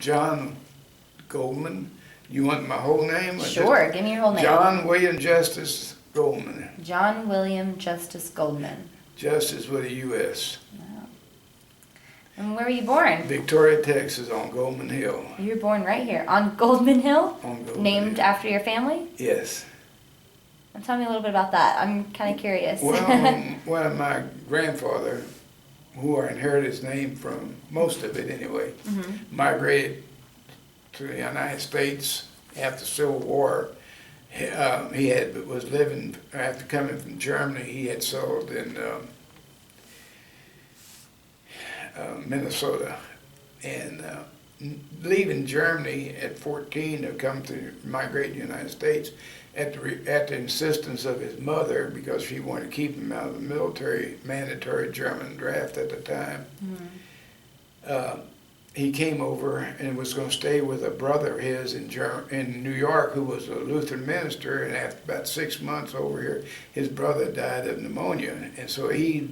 John Goldman. You want my whole name? Sure, give me your whole name. John William Justice Goldman. John William Justice Goldman. Justice with a U.S. Wow. And where were you born? Victoria, Texas, on Goldman Hill. You were born right here, on Goldman Hill? On Goldman Named Hill. after your family? Yes. And tell me a little bit about that. I'm kind of curious. Well, my grandfather, who I inherited his name from, most of it anyway, migrated to the United States after the Civil War. Was living, after coming from Germany, he had settled in Minnesota. And leaving Germany at 14 to come to migrate to the United States at the insistence of his mother, because she wanted to keep him out of the military, mandatory German draft at the time. He came over and was going to stay with a brother of his in New York, who was a Lutheran minister, and after about 6 months over here, his brother died of pneumonia, and so he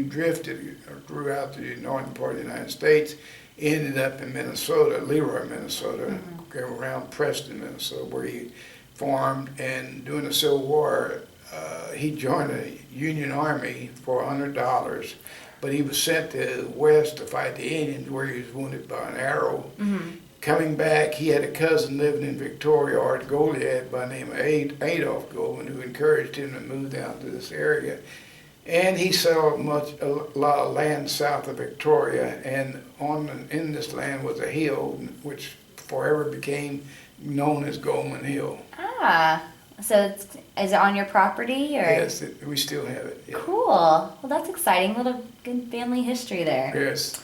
drifted throughout the northern part of the United States, ended up in Minnesota, Leroy, Minnesota, around Preston, Minnesota, where he farmed, and during the Civil War, he joined the Union Army for $100. But he was sent to West to fight the Indians, where he was wounded by an arrow. Coming back, he had a cousin living in Victoria, Art Goliad, by the name of Adolph Goldman, who encouraged him to move down to this area. And he settled a lot of land south of Victoria, and in this land was a hill, which forever became known as Goldman Hill. Ah, so is it on your property? Or? Yes, we still have it. Yeah. Cool. Well, that's exciting. Little good family history there. Yes.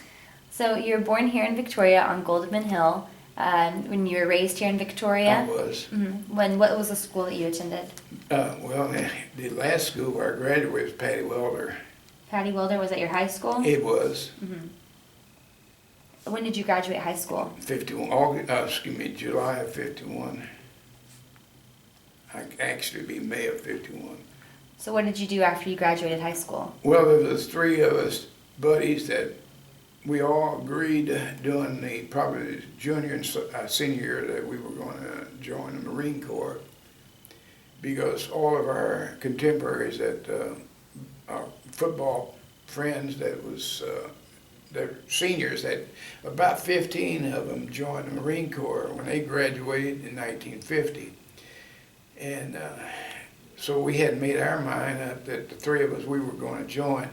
So you were born here in Victoria on Goldman Hill. When you were raised here in Victoria? I was. What was the school that you attended? Well, the last school where I graduated was Patty Welder. Patty Welder, was that your high school? It was. When did you graduate high school? 51. July of 51. Actually, be May of 51. So what did you do after you graduated high school? Well, there was 3 of us buddies that we all agreed during probably the junior and senior year that we were going to join the Marine Corps, because all of our contemporaries, our football friends they're seniors, that about 15 of them joined the Marine Corps when they graduated in 1950. And so we had made our mind up that the 3 of us, we were going to join.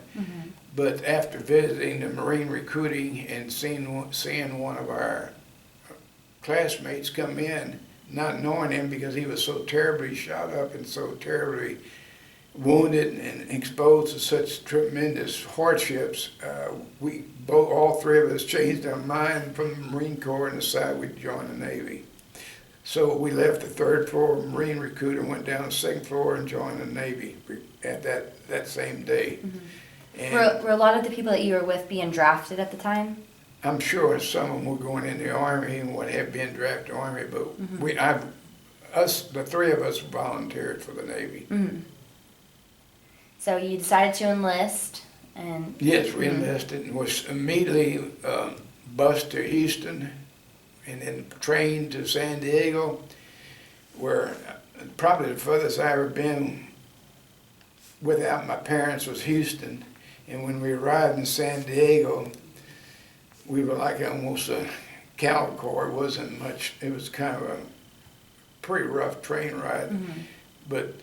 But after visiting the Marine recruiting and seeing one of our classmates come in, not knowing him because he was so terribly shot up and so terribly wounded and exposed to such tremendous hardships, all 3 of us changed our mind from the Marine Corps and decided we'd join the Navy. So we left the 3rd floor Marine recruit and went down the 2nd floor and joined the Navy at that same day. And were a lot of the people that you were with being drafted at the time? I'm sure some of them were going in the Army and would have been drafted Army, but the 3 of us volunteered for the Navy. So you decided to enlist, and yes, we enlisted and was immediately bused to Houston, and then trained to San Diego, where probably the furthest I ever been without my parents was Houston. And when we arrived in San Diego, we were like almost a cattle car. It wasn't much. It was kind of a pretty rough train ride, but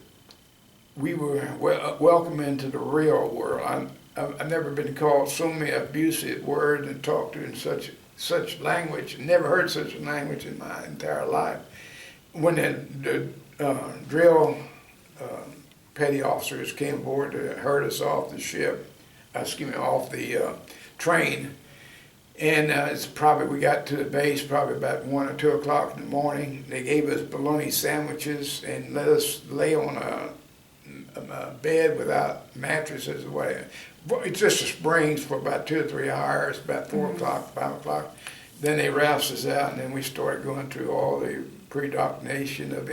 we were welcome into the real world. I've never been called so many abusive words and talked to in such language. Never heard such a language in my entire life. When the drill petty officers came aboard to herd us off the off the train, and we got to the base probably about 1 or 2 o'clock in the morning. They gave us bologna sandwiches and let us lay on a bed without mattresses or whatever. It's just the springs for about 2 or 3 hours, about 4 o'clock, 5 o'clock. Then they roused us out, and then we started going through all the pre-indoctrination of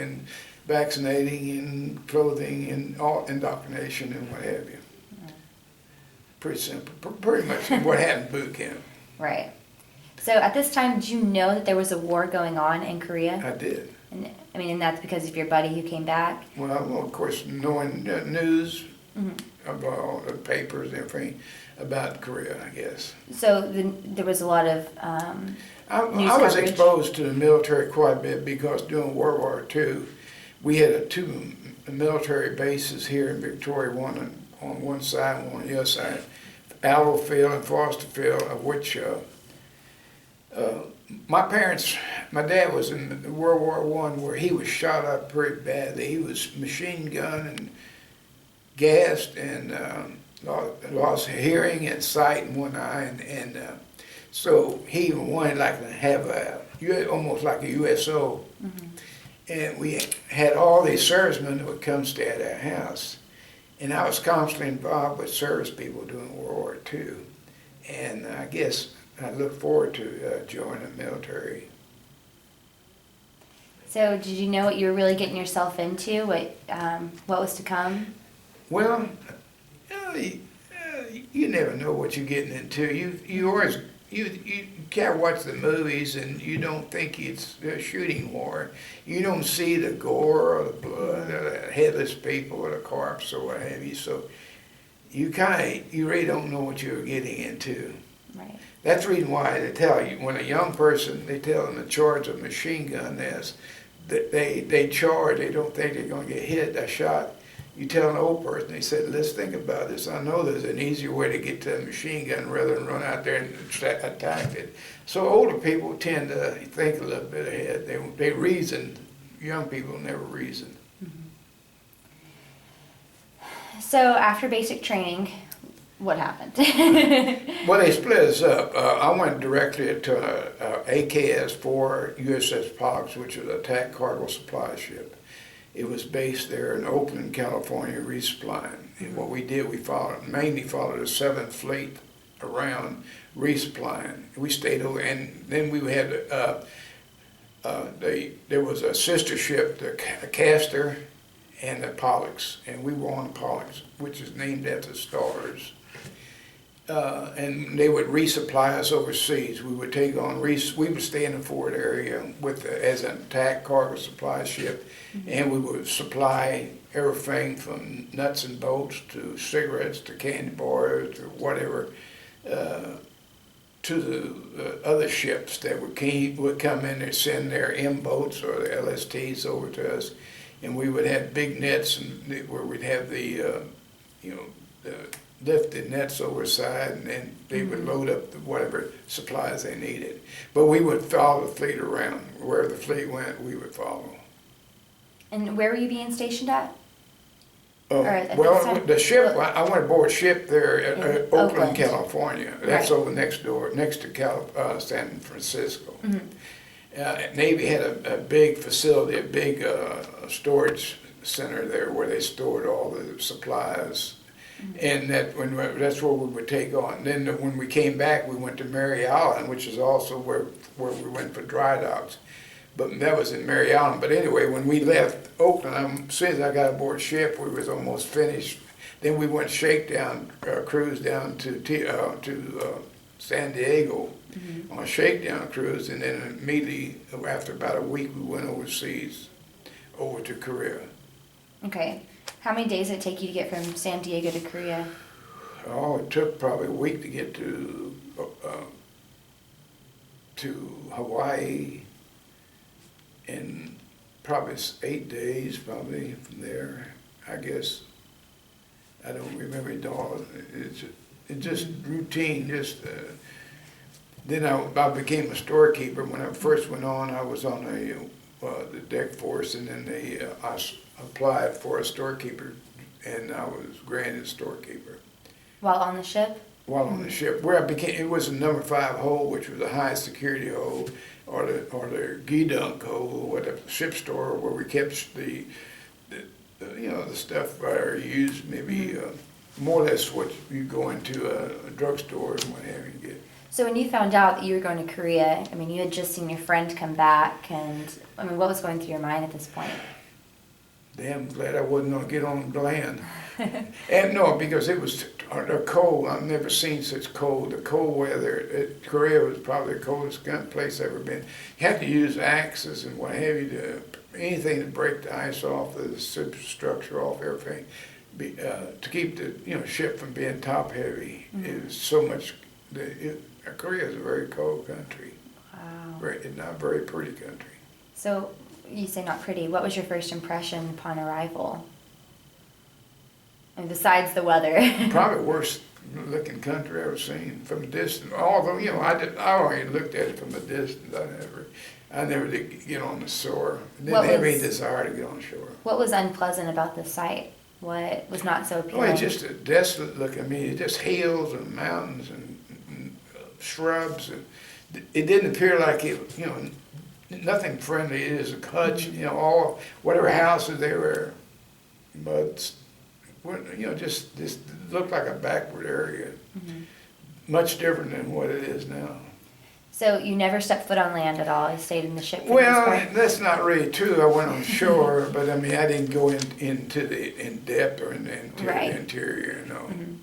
vaccinating and clothing and all indoctrination and what have you. Pretty simple. Pretty much what happened in boot camp. Right. So at this time, did you know that there was a war going on in Korea? I did. And I mean, and that's because of your buddy who came back? Well, of course, knowing the news Mhm. about all the papers and everything about Korea, I guess. So there was a lot of news I was coverage? exposed to the military quite a bit because during World War II, we had two military bases here in Victoria, one on one side and one on the other side, Allo Field and Foster Field, of which my dad was in World War I, where he was shot up pretty badly. He was machine gunned and gassed and lost hearing and sight in one eye, and so he even wanted like to have almost like a USO. Mhm. And we had all these servicemen that would come stay at our house. And I was constantly involved with service people during World War II. And I guess I look forward to joining the military. So did you know what you were really getting yourself into? What was to come? Well, you never know what you're getting into. You always you can't watch the movies and you don't think it's a shooting war. You don't see the gore or the blood or the headless people or the corpse or what have you. So you really don't know what you're getting into. Right. That's the reason why they tell you, when a young person, they tell them to charge a machine gun is that they charge, they don't think they're going to get hit, a shot. You tell an old person, they said, let's think about this. I know there's an easier way to get to a machine gun rather than run out there and attack it. So older people tend to think a little bit ahead. They reason. Young people never reason. So after basic training, what happened? Well, they split us up. I went directly to AKS-4 USS Pollux, which is an attack cargo supply ship. It was based there in Oakland, California, resupplying. And what we did, we mainly followed the 7th Fleet around resupplying. We stayed over, and then we had there was a sister ship, the Castor, and the Pollux, and we were on the Pollux, which is named after stars. And they would resupply us overseas. We would take on we would stay in the Fort area as an attack cargo supply ship, and we would supply everything from nuts and bolts to cigarettes to candy bars to whatever to the other ships that would come in and send their M boats or the LSTs over to us, and we would have big nets where we'd have the lifted nets overside, and then they would load up whatever supplies they needed. But we would follow the fleet around. Where the fleet went, we would follow. And where were you being stationed at? Well, the ship, I went aboard ship there at Oakland, California. That's Right. over next door, next to San Francisco. Mm-hmm. Navy had a big facility, a big storage center there where they stored all the supplies. And that's where we would take on. Then when we came back, we went to Mary Island, which is also where we went for dry docks. But that was in Mary Island. But anyway, when we left Oakland, as soon as I got aboard ship, we was almost finished. Then we went shakedown cruise down to San Diego on a shakedown cruise, and then immediately after about a week, we went overseas, over to Korea. Okay. How many days did it take you to get from San Diego to Korea? Oh, it took probably a week to get to Hawaii, and probably 8 days probably from there, I guess. I don't remember it all. It's just routine. Then I became a storekeeper. When I first went on, I was on the deck force, and then I applied for a storekeeper, and I was granted storekeeper. While on the ship? While on the ship, where it was a number 5 hold, which was a high security hold, or the Gedunk hold, or the ship store where we kept the stuff I used, maybe more or less what you go into a drugstore and what have you get. So when you found out that you were going to Korea, I mean, you had just seen your friend come back, and I mean, what was going through your mind at this point? Damn glad I wasn't gonna get on the land. And no, because it was cold. I've never seen such cold. The cold weather. Korea was probably the coldest place I've ever been. You had to use axes and what have you to anything to break the ice off, the superstructure off, everything, to keep the ship from being top heavy. It was so much. Korea is a very cold country. Wow. It's not a very pretty country. So you say not pretty. What was your first impression upon arrival? And besides the weather. Probably worst looking country I've ever seen from a distance. Although I already looked at it from a distance. I never did get on the shore. Didn't have any desire to get on shore. What was unpleasant about the site? What was not so appealing? Well, it's just a desolate look. I mean, it's just hills and mountains and shrubs, and it didn't appear like it. Nothing friendly. It is a hutch. All whatever houses they were, but just looked like a backward area. Mm-hmm. Much different than what it is now. So you never stepped foot on land at all? You stayed in the ship? Well, that's not really true. I went on shore, but I mean, I didn't go in depth or into the interior, Mm-hmm.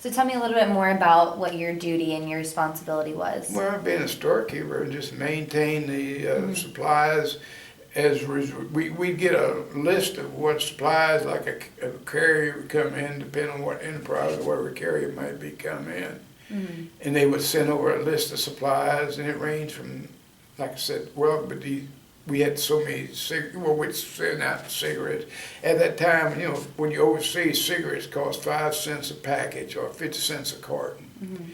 So tell me a little bit more about what your duty and your responsibility was. Well, being a storekeeper, just maintain the supplies. We'd get a list of what supplies, like a carrier would come in, depending on what enterprise or whatever carrier might be come in. Mm-hmm. And they would send over a list of supplies, and it ranged from, like I said, we had so many we'd send out cigarettes. At that time, when you overseas, cigarettes cost 5 cents a package or 50 cents a carton, mm-hmm.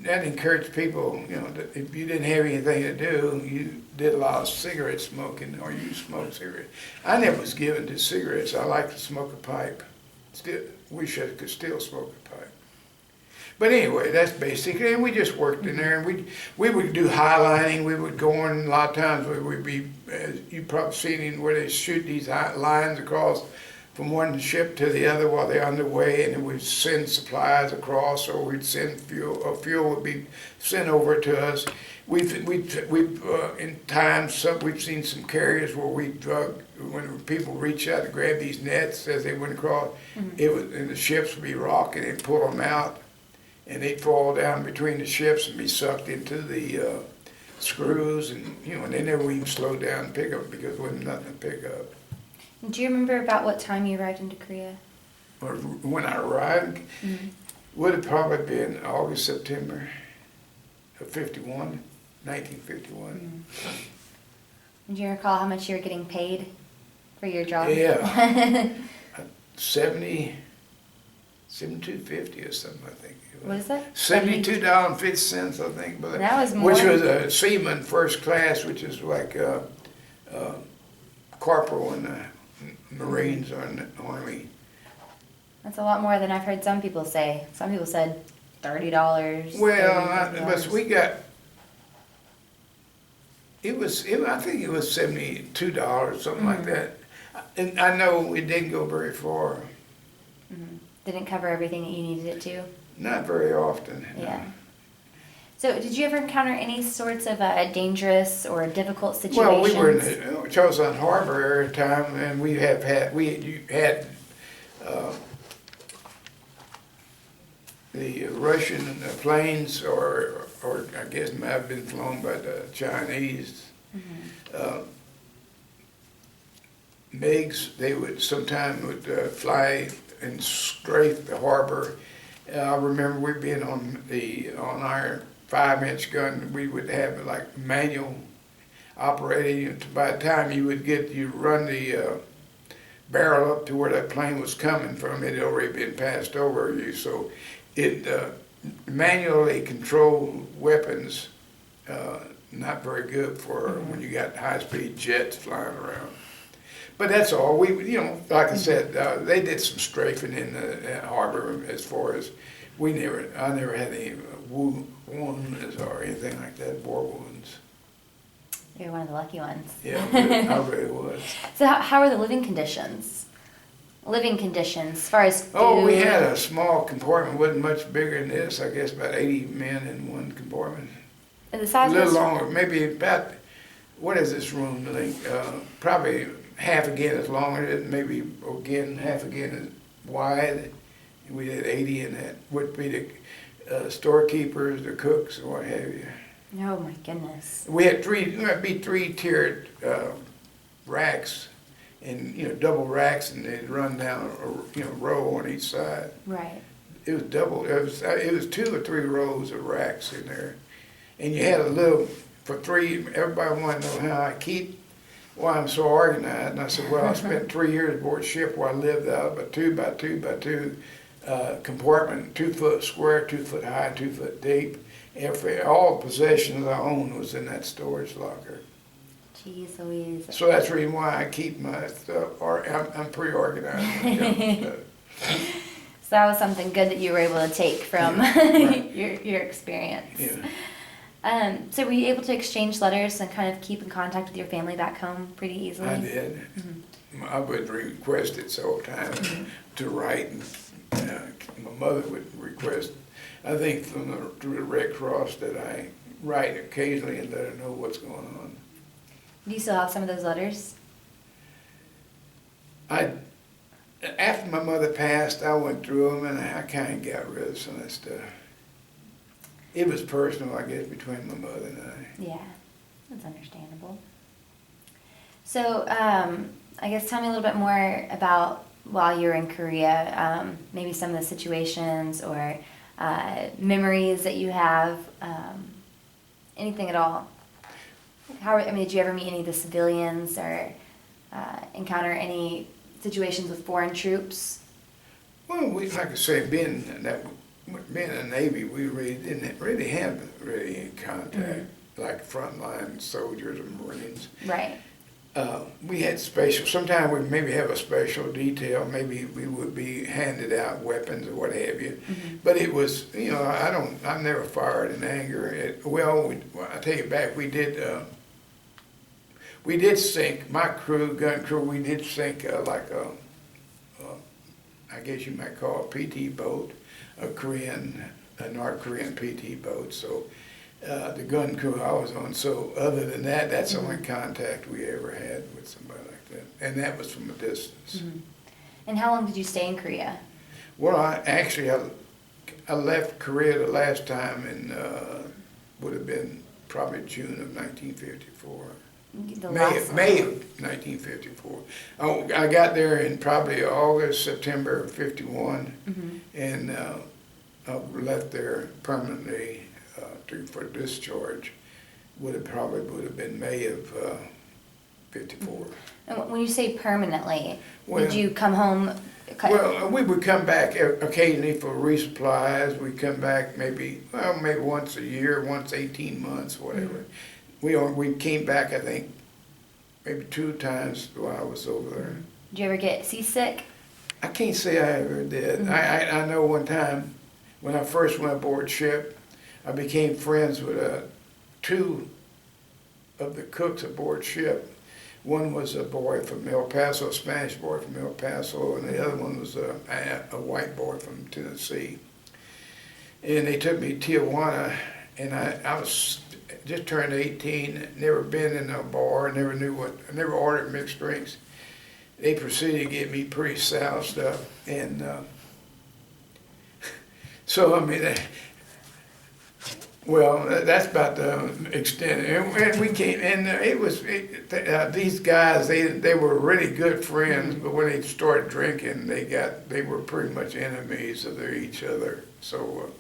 That encouraged people, that if you didn't have anything to do, you did a lot of cigarette smoking or you smoked cigarettes. I never was given to cigarettes. I like to smoke a pipe. Wish I could still smoke a pipe. But anyway, that's basically, and we just worked in there, and we would do highlining. We would go in, a lot of times we would be, you've probably seen it where they shoot these lines across from one ship to the other while they're underway, and then we'd send supplies across, or we'd send fuel, or fuel would be sent over to us. We've in times, we've seen some carriers where when people reach out to grab these nets as they went across, mm-hmm. And the ships would be rocking and pull them out. And they'd fall down between the ships and be sucked into the screws, and and they never even slowed down and pick up because there wasn't nothing to pick up. Do you remember about what time you arrived into Korea? Or when I arrived, mm-hmm. would have probably been August, September of 1951. Mm-hmm. Do you recall how much you were getting paid for your job? Yeah, $72.50 or something, I think. What is that? $72.50, I think. But that was more. Which was a seaman first class, which is like corporal in the Marines or in the Army. That's a lot more than I've heard some people say. Some people said $30. Well, but we got. I think it was $72, something like that. And I know it didn't go very far. Mm-hmm. Didn't cover everything that you needed it to? Not very often. Yeah. So did you ever encounter any sorts of dangerous or difficult situations? Well, we were in the Chosin Harbor area time, and we had the Russian planes, or I guess might have been flown by the Chinese. Mm-hmm. MiGs, they would sometimes fly and strafe the harbor. I remember we being on our 5-inch gun. We would have like manual operating. By the time you run the barrel up to where that plane was coming from, it had already been passed over you. So it manually controlled weapons. Not very good for when you got high-speed jets flying around. But that's all. Like I said, they did some strafing in the harbor as far as I never had any wounds or anything like that, war wounds. You're one of the lucky ones. Yeah, I really was. So how are the living conditions? Living conditions, as far as food? Oh, we had a small compartment, wasn't much bigger than this. I guess about 80 men in one compartment. And the size a little longer, maybe about, what is this room, I think? Probably half again as long, maybe again half again as wide. We had 80, and that would be the storekeepers, the cooks, and what have you. Oh my goodness. We had three-tiered racks, and double racks, and they'd run down a row on each side. Right. It was double. It was 2 or 3 rows of racks in there, and you had a little for 3. Everybody wanted to know how I keep why I'm so organized, and I said, well, I spent 3 years aboard ship where I lived out of a 2 by 2 by 2 compartment, 2 foot square, 2 foot high, 2 foot deep. All the possessions I owned was in that storage locker. Jeez Louise. So that's the reason why I keep my stuff, or I'm pretty organized when it comes to stuff. So that was something good that you were able to take from right. your experience. Yeah. So were you able to exchange letters and kind of keep in contact with your family back home pretty easily? I did. I would request it several times to write, and my mother would request, I think through the Red Cross, that I write occasionally and let her know what's going on. Do you still have some of those letters? After my mother passed, I went through them and I kind of got rid of some of that stuff. It was personal, I guess, between my mother and I. Yeah, that's understandable. So, I guess tell me a little bit more about while you were in Korea, maybe some of the situations or memories that you have, anything at all. Did you ever meet any of the civilians or encounter any situations with foreign troops? Well, like I say, being in the Navy, we really didn't really have any contact, like frontline soldiers or Marines. Right. We had sometimes we maybe have a special detail, maybe we would be handed out weapons or what have you. But it was, I never fired in anger. I take it back, we did sink, my gun crew, we did sink like I guess you might call a PT boat, a North Korean PT boat. So the gun crew I was on. So other than that, that's the only contact we ever had with somebody like that. And that was from a distance. And how long did you stay in Korea? Well, I left Korea the last time in, would have been probably June of 1954. May of 1954. I got there in probably August, September of 51, and I left there permanently for discharge. Would have been May of 54. And when you say permanently, Well, did you come home? Well, we would come back occasionally for resupplies. We'd come back maybe once a year, once 18 months, whatever. We came back, I think, maybe 2 times while I was over there. Did you ever get seasick? I can't say I ever did. I know one time when I first went aboard ship, I became friends with 2 of the cooks aboard ship. One was a boy from El Paso, a Spanish boy from El Paso, and the other one was a white boy from Tennessee. And they took me to Tijuana, and I was just turned 18, never been in a bar, never ordered mixed drinks. They proceeded to get me pretty sour stuff, and so I mean, that's about the extent. And we came, and these guys, they were really good friends, but when they started drinking, they were pretty much enemies of each other. So.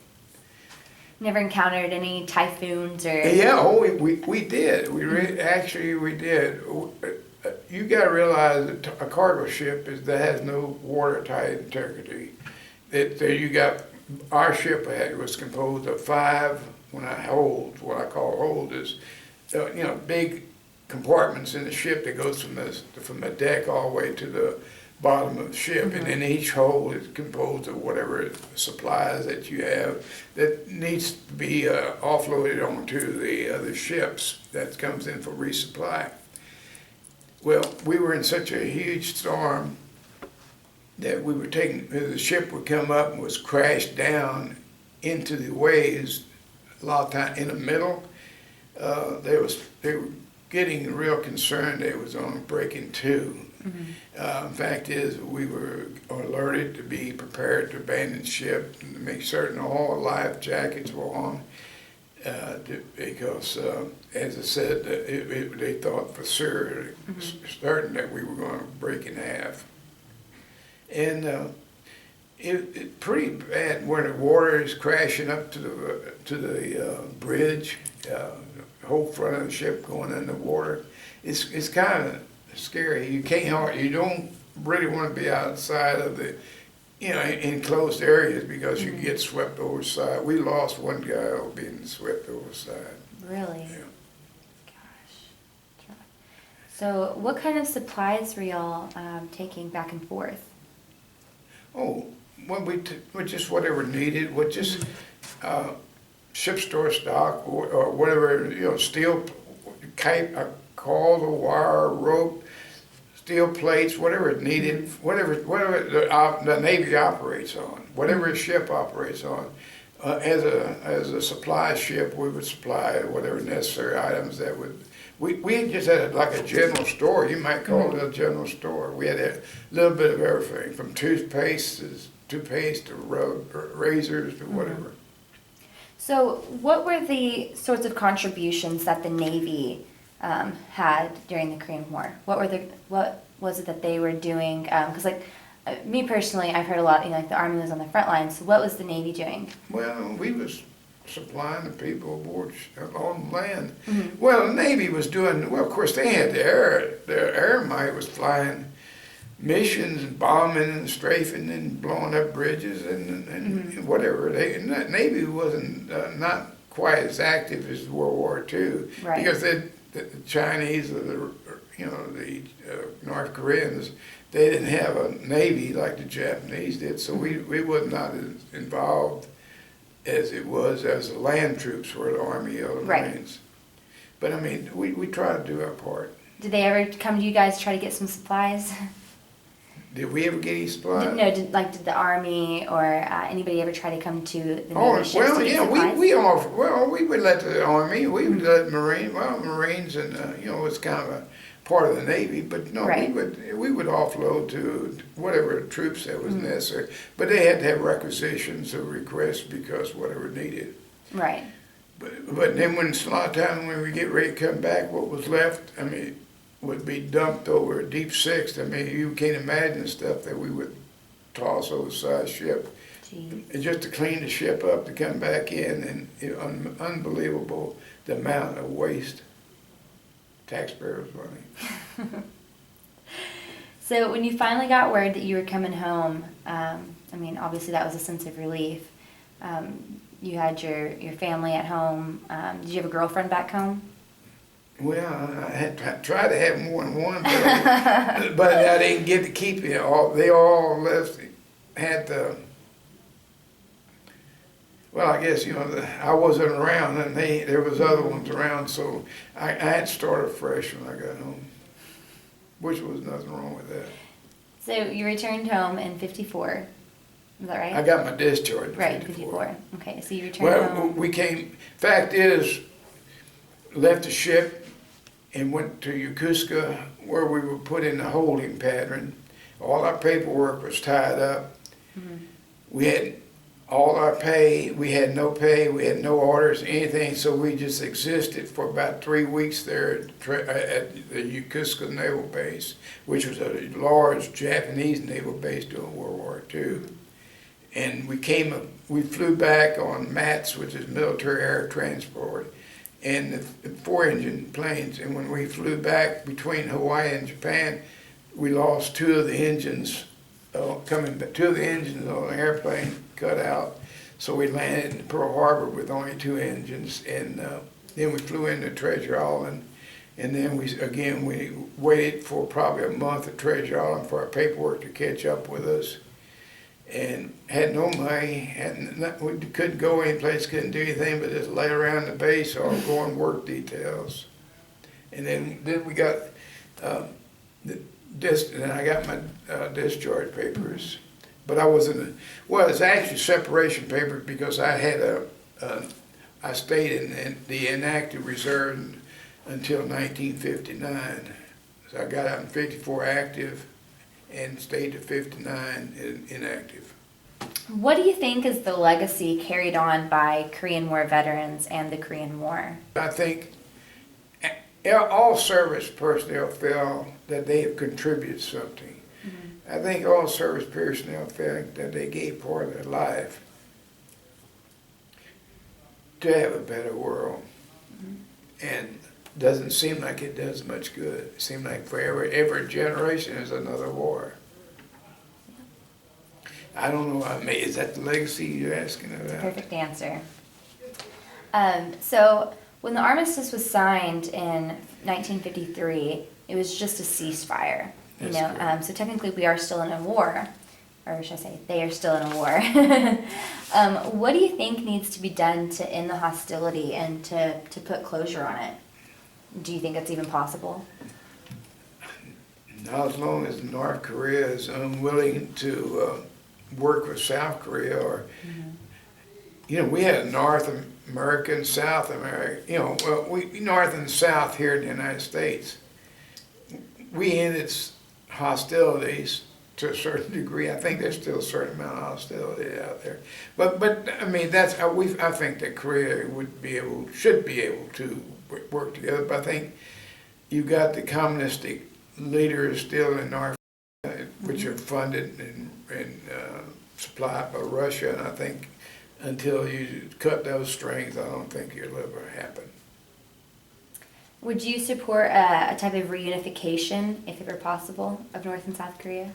Never encountered any typhoons or? Yeah, we did. We did. You got to realize that a cargo ship that has no watertight integrity. Our ship was composed of 5. What I call hold is, big compartments in the ship that goes from the deck all the way to the bottom of the ship, and then each hold is composed of whatever supplies that you have that needs to be offloaded onto the other ships that comes in for resupply. Well, we were in such a huge storm that the ship would come up and was crashed down into the waves. A lot of time in the middle, getting real concerned they was on breaking two. Fact is, we were alerted to be prepared to abandon ship and to make certain all life jackets were on, because, as I said, they thought for sure, certain that we were going to break in half. And it pretty bad when the water is crashing up to the bridge, the whole front of the ship going in the water. It's kind of scary. You don't really want to be outside of the, enclosed areas because you get swept overside. We lost one guy being swept overside. Really? Yeah. Gosh. So what kind of supplies were y'all taking back and forth? Oh, well, we just whatever needed. We just ship store stock or whatever, steel kite, coil, wire, rope, steel plates, whatever it needed, whatever the Navy operates on, whatever a ship operates on. As a supply ship, we would supply whatever necessary items that would. We just had like a general store. You might call it a general store. We had a little bit of everything, from toothpaste to razors to whatever. So what were the sorts of contributions that the Navy had during the Korean War? What was it that they were doing? Because me personally, I've heard a lot, like the Army was on the front lines. So what was the Navy doing? Well, we was supplying the people aboard on land. Well, the Navy was doing, well, of course, they had their air might was flying missions and bombing and strafing and blowing up bridges and whatever. The Navy wasn't not quite as active as World War II, right. Because the Chinese or the North Koreans, they didn't have a Navy like the Japanese did, so we was not as involved as it was as the land troops were, the Army or the Marines. But I mean, we try to do our part. Did they ever come to you guys to try to get some supplies? Did we ever get any supplies? Did the Army or anybody ever try to come to the Navy ships well, to get yeah, supplies? we would let the Army, we would let Marines, and it was kind of a part of the Navy, but no, we would offload to whatever troops that was necessary. But they had to have requisitions or requests because whatever needed. Right. But then when a lot of times when we get ready to come back, what was left, would be dumped over a deep six. You can't imagine the stuff that we would toss oversized ship. And just to clean the ship up to come back in, and unbelievable the amount of waste taxpayers' money. So when you finally got word that you were coming home, obviously that was a sense of relief. You had your family at home. Did you have a girlfriend back home? Well, I had tried to have more than one, but I didn't get to keep it. They all left, well, I guess, I wasn't around, and there was other ones around, so I had to start afresh when I got home, which was nothing wrong with that. So you returned home in 54, is that right? I got my discharge in 54. Right, 54. Okay, so you returned home. Fact is, left the ship and went to Yokosuka, where we were put in a holding pattern. All our paperwork was tied up. We had all our pay, we had no orders, anything, so we just existed for about 3 weeks there at the Yokosuka Naval Base, which was a large Japanese naval base during World War II. And we flew back on MATS, which is military air transport, and the 4-engine planes. And when we flew back between Hawaii and Japan, we lost two of the engines on the airplane cut out. So we landed in Pearl Harbor with only 2 engines, and then we flew into Treasure Island, and then we waited for probably a month at Treasure Island for our paperwork to catch up with us, and had no money, we couldn't go anyplace, couldn't do anything but just lay around the base or go on work details. And then we got and I got my discharge papers. But I wasn't, it's actually separation papers because I had I stayed in the inactive reserve until 1959. So I got out in 54 active and stayed to 59 inactive. What do you think is the legacy carried on by Korean War veterans and the Korean War? I think all service personnel feel that they have contributed something. Mm-hmm. I think all service personnel feel that they gave part of their life to have a better world. Mm-hmm. And doesn't seem like it does much good. It seems like for every generation is another war. I don't know, is that the legacy you're asking about? Perfect answer. So when the armistice was signed in 1953, it was just a ceasefire. So technically we are still in a war, or should I say, they are still in a war. What do you think needs to be done to end the hostility and to put closure on it? Do you think it's even possible? Not as long as North Korea is unwilling to work with South Korea, or we had North America and South America. We North and South here in the United States. We ended hostilities to a certain degree. I think there's still a certain amount of hostility out there, but I mean I think that Korea should be able to work together. But I think you've got the communistic leaders still in North, which are funded and supplied by Russia, and I think until you cut those strings, I don't think it'll ever happen. Would you support a type of reunification, if it were possible, of North and South Korea?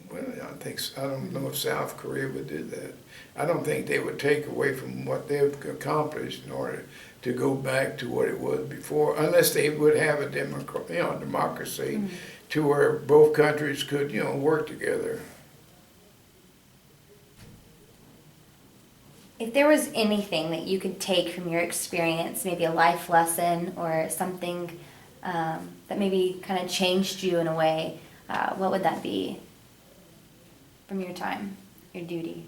Well, I don't know if South Korea would do that. I don't think they would take away from what they've accomplished in order to go back to what it was before, unless they would have a democracy to where both countries could, work together. If there was anything that you could take from your experience, maybe a life lesson or something that maybe kind of changed you in a way, what would that be from your time, your duty?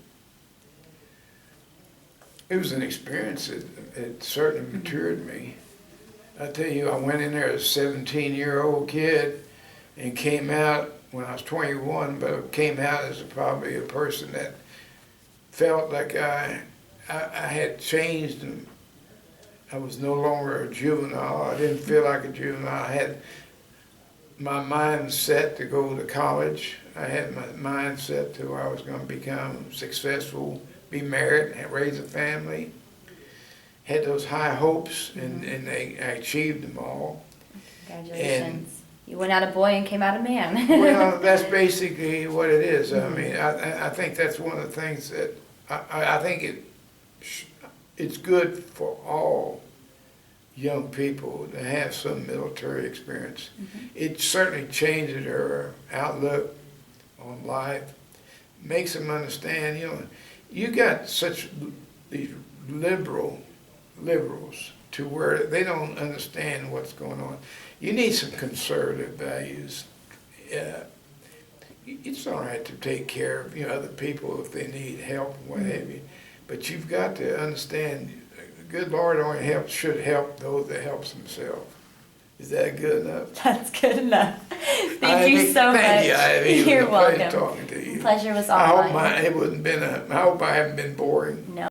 It was an experience. It certainly matured me. I tell you, I went in there as a 17-year-old kid and came out when I was 21, but came out as probably a person that felt like I had changed, and I was no longer a juvenile. I didn't feel like a juvenile. I had my mind set to go to college. I had my mind set to where I was going to become successful, be married, and raise a family. Had those high hopes, and I achieved them all. Congratulations. You went out a boy and came out a man. Well, that's basically what it is. I mean, I think that's one of the things that I think it's good for all young people to have some military experience. It certainly changes their outlook on life, makes them understand, you got these liberals to where they don't understand what's going on. You need some conservative values. It's all right to take care of other people if they need help and what have you, but you've got to understand the good Lord only should help those that helps themselves. Is that good enough? That's good enough. Thank you so much. Thank you. You're welcome. Talking to you. The pleasure was all I mine. hope I haven't been boring. No.